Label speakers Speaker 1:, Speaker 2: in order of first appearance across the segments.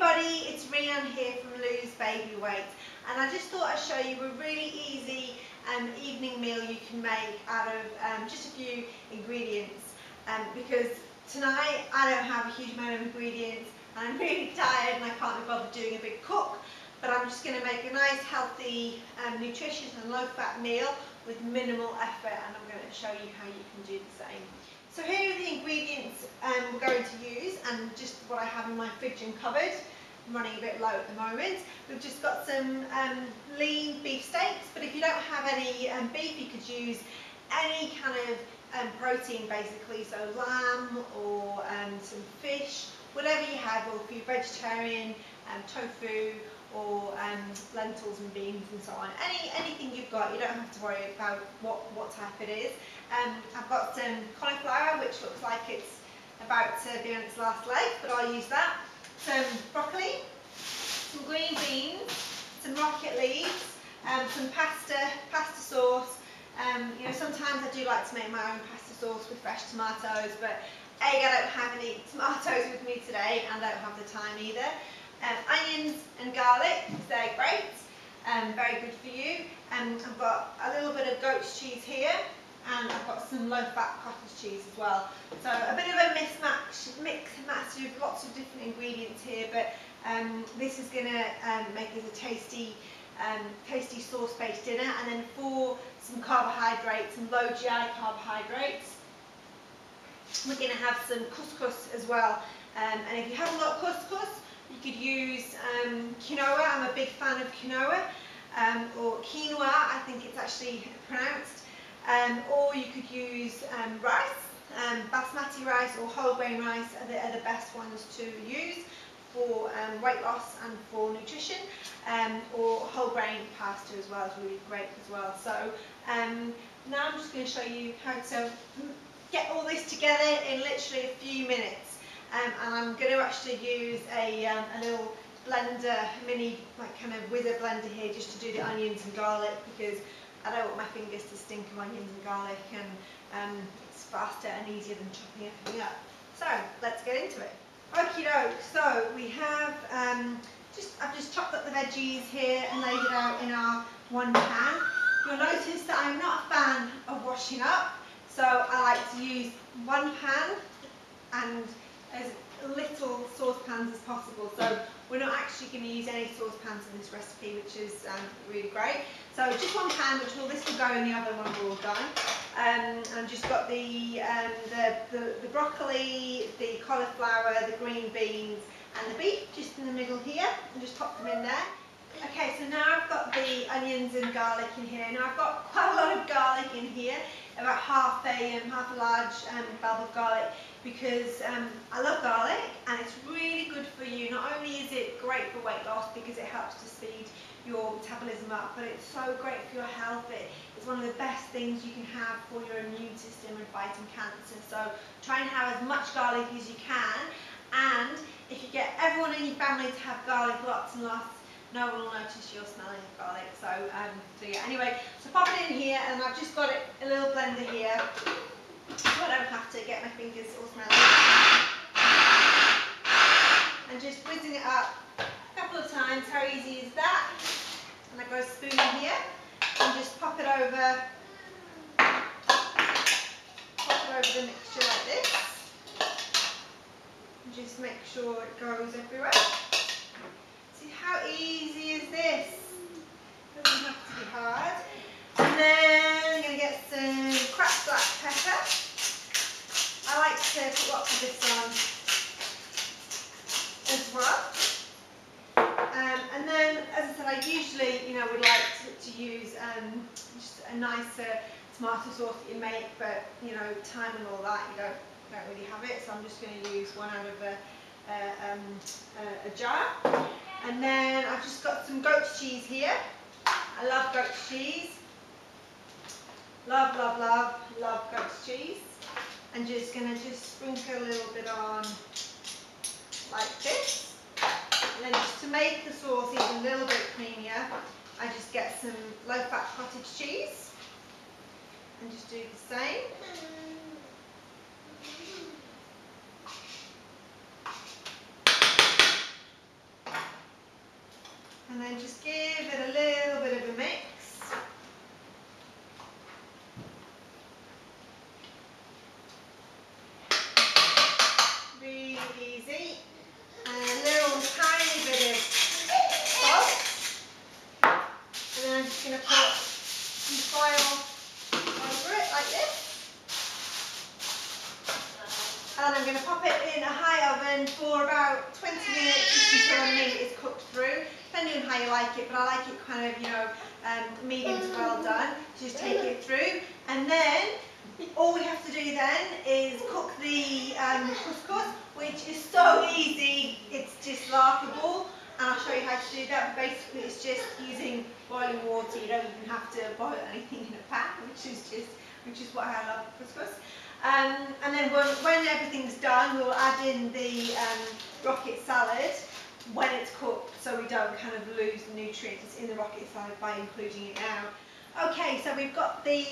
Speaker 1: everybody, it's Rhiannon here from Lose Baby Weight, and I just thought I'd show you a really easy evening meal you can make out of just a few ingredients, because tonight I don't have a huge amount of ingredients and I'm really tired and I can't be bothered doing a big cook, but I'm just going to make a nice healthy nutritious and low fat meal with minimal effort, and I'm going to show you how you can do the same. So here are the ingredients we're going to use, and just what I have in my fridge and cupboard. I'm running a bit low at the moment. We've just got some lean beef steaks, but if you don't have any beef, you could use any kind of protein basically, so lamb or some fish, whatever you have, or if you're vegetarian, tofu, or lentils and beans and so on. Anything you've got, you don't have to worry about what type it is. I've got some cauliflower, which looks like it's about to be on its last leg, but I'll use that. Some broccoli, some green beans, some rocket leaves, some pasta sauce. You know, sometimes I do like to make my own pasta sauce with fresh tomatoes, but I don't have any tomatoes with me today and I don't have the time either. Onions and garlic, they're great, very good for you. I've got a little bit of goat's cheese here, and I've got some low-fat cottage cheese as well. So a bit of a mix and match with lots of different ingredients here, but this is going to make us a tasty sauce-based dinner. And then for some carbohydrates, some low GI carbohydrates, we're going to have some couscous as well. And if you haven't got couscous, you could use quinoa. I'm a big fan of quinoa, or quinoa, I think it's actually pronounced. Or you could use rice, basmati rice or whole grain rice are the best ones to use for weight loss and for nutrition, or whole grain pasta as well is really great as well. So now I'm just going to show you how to get all this together in literally a few minutes. And I'm going to actually use a little blender, mini kind of whizzer blender here, just to do the onions and garlic, because I don't want my fingers to stink of onions and garlic, and it's faster and easier than chopping everything up. So let's get into it. Okie doke, so we have, I've just chopped up the veggies here and laid it out in our one pan. You'll notice that I'm not a fan of washing up, so I like to use one pan and as little saucepans as possible. So we're not actually going to use any saucepans in this recipe, which is really great. So just one pan, this will go in the oven when we're all done. I've just got the broccoli, the cauliflower, the green beans and the beef just in the middle here, and just pop them in there. Okay, so now I've got the onions and garlic in here. Now I've got quite a lot of garlic in here, about half a large bulb of garlic, because I love garlic and it's really good for you. Not only is it great for weight loss because it helps to speed your metabolism up, but it's so great for your health. It's one of the best things you can have for your immune system and fighting cancer. So try and have as much garlic as you can, and if you get everyone in your family to have garlic lots and lots, no one will notice you're smelling of garlic. So yeah, anyway, so pop it in here, and I've just got it a little blender here, so I don't have to get my fingers all smelly. And just whizzing it up a couple of times. How easy is that? And I've got a spoon in here, and just pop it over the mixture like this. And just make sure it goes everywhere. See how easy is this? Doesn't have to be hard. And then I'm going to get some cracked black pepper. I like to put lots of this on as well. And then, as I said, I usually, would like to use just a nicer tomato sauce that you make, but time and all that, you don't really have it. So I'm just going to use one out of a jar. And then I've just got some goat's cheese here. I love goat's cheese. Love, love, love, love goat's cheese. I'm just going to sprinkle a little bit on like this. And then just to make the sauce even a little bit creamier, I just get some low-fat cottage cheese and just do the same. And then just give it a little bit of a mix. Really easy. And a little tiny bit of salt. And then I'm just going to put some foil over it like this. And I'm going to pop it in a high oven for about 20 minutes just until the meat is cooked through, depending on how you like it, but I like it kind of, you know, medium to well done. Just take it through, and then all we have to do then is cook the couscous, which is so easy, it's just laughable, and I'll show you how to do that. But basically it's just using boiling water. You don't even have to boil anything in a pan, which is what I love couscous. And then when everything's done, we'll add in the rocket salad when it's cooked, so we don't kind of lose the nutrients in the rocket salad by including it now. Okay, so we've got the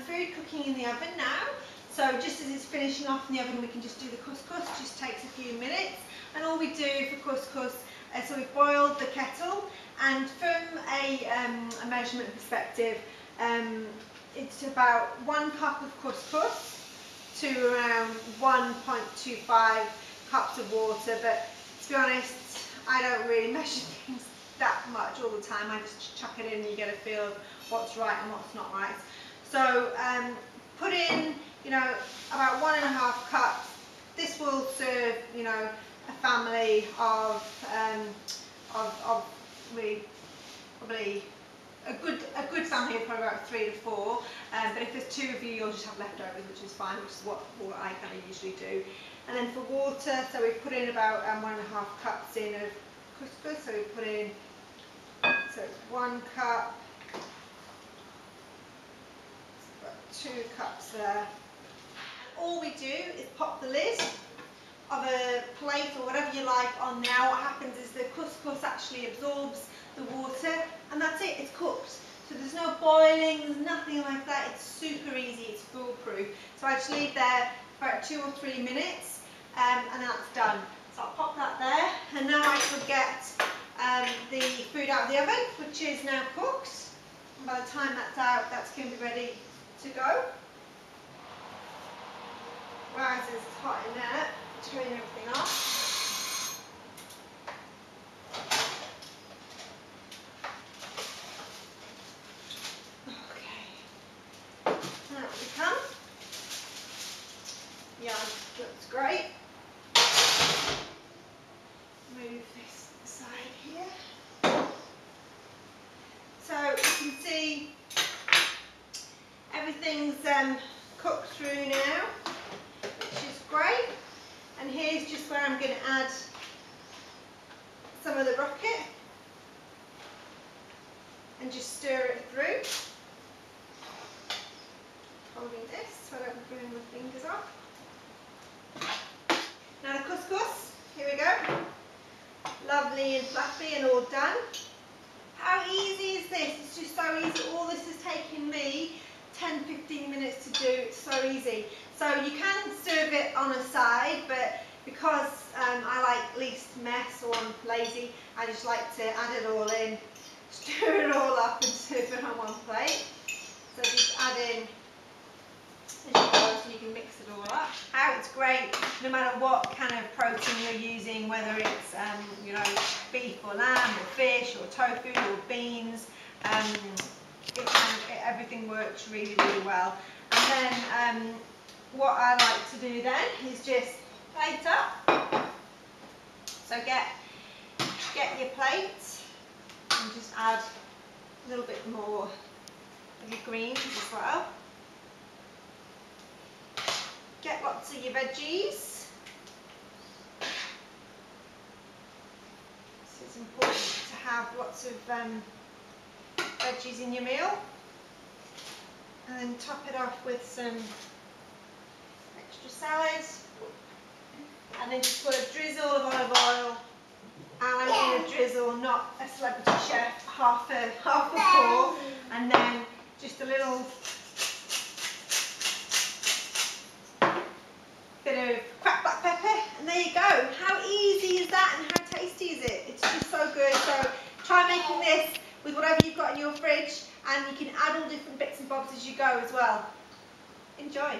Speaker 1: food cooking in the oven now. So just as it's finishing off in the oven, we can just do the couscous. Just takes a few minutes. And all we do for couscous, so we've boiled the kettle, and from a measurement perspective, it's about 1 cup of couscous to around 1.25 cups of water, but to be honest, I don't really measure things that much all the time. I just chuck it in and you get a feel of what's right and what's not right. So put in, you know, about 1.5 cups. This will serve, you know, a family of really probably a good family of probably about 3 to 4, but if there's 2 of you, you'll just have leftovers, which is fine, which is what I kind of usually do. And then for water, so we put in about 1.5 cups in of couscous, so we put in, so it's 1 cup, about 2 cups there. All we do is pop the lid of a plate or whatever you like on now. What happens is the couscous actually absorbs the water, and that's it, it's cooked. So there's no boiling, there's nothing like that. It's super easy, it's foolproof. So I just leave there for about 2 or 3 minutes, and that's done. So I'll pop that there, and now I could get the food out of the oven, which is now cooked. And by the time that's out, that's going to be ready to go. Whereas it's hot in there, turn everything off. Yeah, looks great. Move this aside here. So you can see everything's cooked through now, which is great. And here's just where I'm going to add some of the rocket and just stir it through. Holding this so I don't burn my fingers off. Now the couscous, here we go, lovely and fluffy and all done. How easy is this? It's just so easy. All this has taken me 10-15 minutes to do. It's so easy. So you can serve it on a side, but because I like least mess or I'm lazy, I just like to add it all in, stir it all up and serve it on one plate. So just add in as you go, so you can mix it all up. How it's great, no matter what kind of protein you're using, whether it's you know, beef or lamb or fish or tofu or beans, everything works really, really well. And then what I like to do then is just plate up. So get your plate and just add a little bit more of your greens as well. Get lots of your veggies. So it's important to have lots of veggies in your meal. And then top it off with some extra salad. And then just put a drizzle of olive oil. And I'm going to drizzle, not a celebrity chef, half a pour. And then just a little bit of cracked black pepper, and there you go. How easy is that, and how tasty is it? It's just so good. So try and making this with whatever you've got in your fridge, and you can add all different bits and bobs as you go as well. Enjoy.